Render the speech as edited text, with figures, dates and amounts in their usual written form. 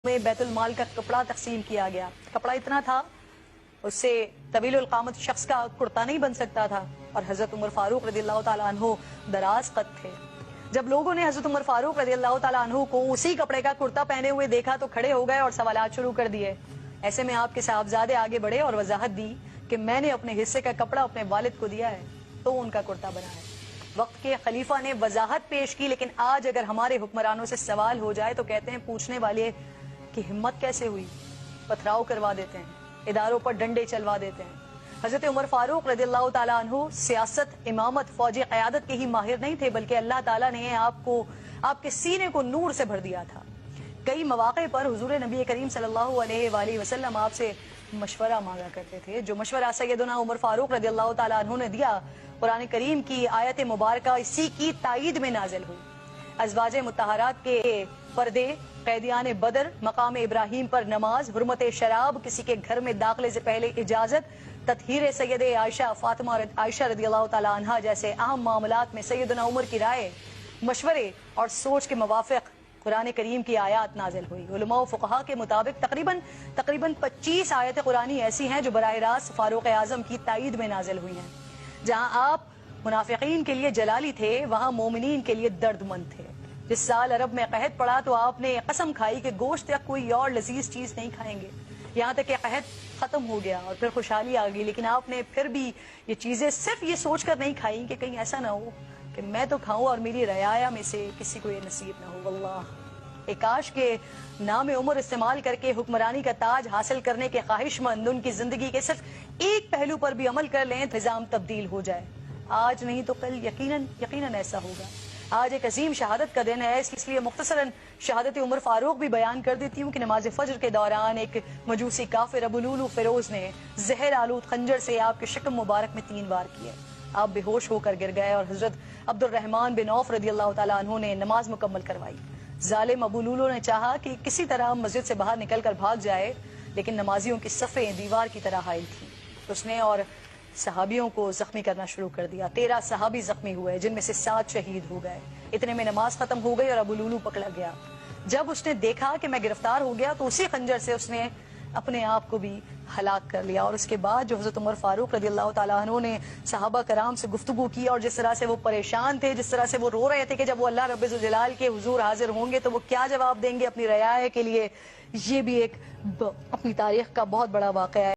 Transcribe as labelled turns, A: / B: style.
A: میں بیت المال کا کپڑا تقسیم کیا گیا. کپڑا اتنا تھا اس سے طویل القامت شخص کا کرتا نہیں بن سکتا تھا اور حضرت عمر فاروق رضی اللہ تعالیٰ عنہ دراز قد تھے. جب لوگوں نے حضرت عمر فاروق رضی اللہ تعالیٰ عنہ کو اسی کپڑے کا کرتا پہنے ہوئے دیکھا تو کھڑے ہو گئے اور سوالات شروع کر دیے. ایسے میں آپ کے صاحبزادے آگے بڑھے اور وضاحت دی کہ میں نے اپنے حصے کا کپڑا اپنے والد کو دیا ہے تو ان کا کرتا بنا ہے. وقت کے خلیفہ نے وضاحت پیش کی، لیکن آج اگر ہمارے حکمرانوں سے سوال ہو جائے تو کہتے ہیں پوچھنے والے کی ہمت کیسے ہوئی، پتھراؤ کروا دیتے ہیں، اداروں پر ڈنڈے چلوا دیتے ہیں. حضرت عمر فاروق رضی اللہ تعالیٰ عنہ سیاست، امامت، فوجی قیادت کے ہی ماہر نہیں تھے، بلکہ اللہ تعالیٰ نے آپ کے سینے کو نور سے بھر دیا تھا. کئی مواقع پر حضور نبی کریم صلی اللہ علیہ وآلہ وسلم آپ سے مشورہ مانگا کرتے تھے. جو مشورہ سیدنا عمر فاروق رضی اللہ تعالیٰ عنہ نے دیا، قرآن کریم کی آیت مبارکہ اسی کی تائید میں نازل ہوئی. ازواج مطہرات کے پردے، قیدیان بدر، مقام ابراہیم پر نماز، حرمت شراب، کسی کے گھر میں داخلے سے پہلے اجازت، تطہیر سید عائشہ فاطمہ عائشہ رضی اللہ تعالیٰ عنہ جیسے اہم معاملات میں سیدنا عمر کی رائے، مشورے اور سوچ کے موافق قرآن کریم کی آیات نازل ہوئی. علماء و فقہا کے مطابق تقریباً 25 آیت قرآنی ایسی ہیں جو براہ راست فاروق اعظم کی تائید میں نازل ہوئی ہیں. جہاں آپ منافقین کے لیے جلالی تھے، وہاں مومنین کے لیے درد مند تھے. جس سال عرب میں قحط پڑا تو آپ نے قسم کھائی کہ گوشت یا کوئی اور لذیذ چیز نہیں کھائیں گے، یہاں تک کہ قحط ختم ہو گیا اور پھر خوشحالی آ گئی. لیکن آپ نے پھر بھی یہ چیزیں صرف یہ سوچ کر نہیں کھائیں کہ کہیں ایسا نہ ہو کہ میں تو کھاؤں اور میری رعایا میں سے کسی کو یہ نصیب نہ ہو. واللہ کاش کے نام عمر استعمال کر کے حکمرانی کا تاج حاصل کرنے کے خواہش مند ان کی زندگی کے صرف ایک پہلو پر بھی عمل کر لیں، نظام تبدیل ہو جائے. آج نہیں تو کل یقیناً ایسا ہوگا. آج ایک عظیم شہادت کا دن ہے، اس لیے مختصراً شہادت عمر فاروق بھی بیان کر دیتی ہوں کہ نماز فجر کے دوران ایک مجوسی کافر ابو لولو فیروز نے زہر آلود خنجر سے آپ کے شکم مبارک میں 3 بار کیے. آپ بے ہوش ہو کر گر گئے اور حضرت عبد الرحمن بن عوف رضی اللہ تعالیٰ عنہ نے نماز مکمل کروائی. ظالم ابو لولو نے چاہا کہ کسی طرح مسجد سے باہر نکل کر بھاگ جائے، لیکن نمازیوں کی صفیں دیوار کی طرح حائل تھیں. اس نے اور صحابیوں کو زخمی کرنا شروع کر دیا. 13 صحابی زخمی ہوئے، جن میں سے 7 شہید ہو گئے. اتنے میں نماز ختم ہو گئی اور ابو لولو پکڑا گیا. جب اس نے دیکھا کہ میں گرفتار ہو گیا تو اسی خنجر سے اس نے اپنے آپ کو بھی ہلاک کر لیا. اور اس کے بعد جو حضرت عمر فاروق رضی اللہ تعالیٰ عنہ نے صحابہ کرام سے گفتگو کی اور جس طرح سے وہ پریشان تھے، جس طرح سے وہ رو رہے تھے کہ جب وہ اللہ رب الجلال کے حضور حاضر ہوں گے تو وہ کیا جواب دیں گے اپنی رعایا کے لیے، یہ بھی ایک اپنی تاریخ کا بہت بڑا واقعہ ہے.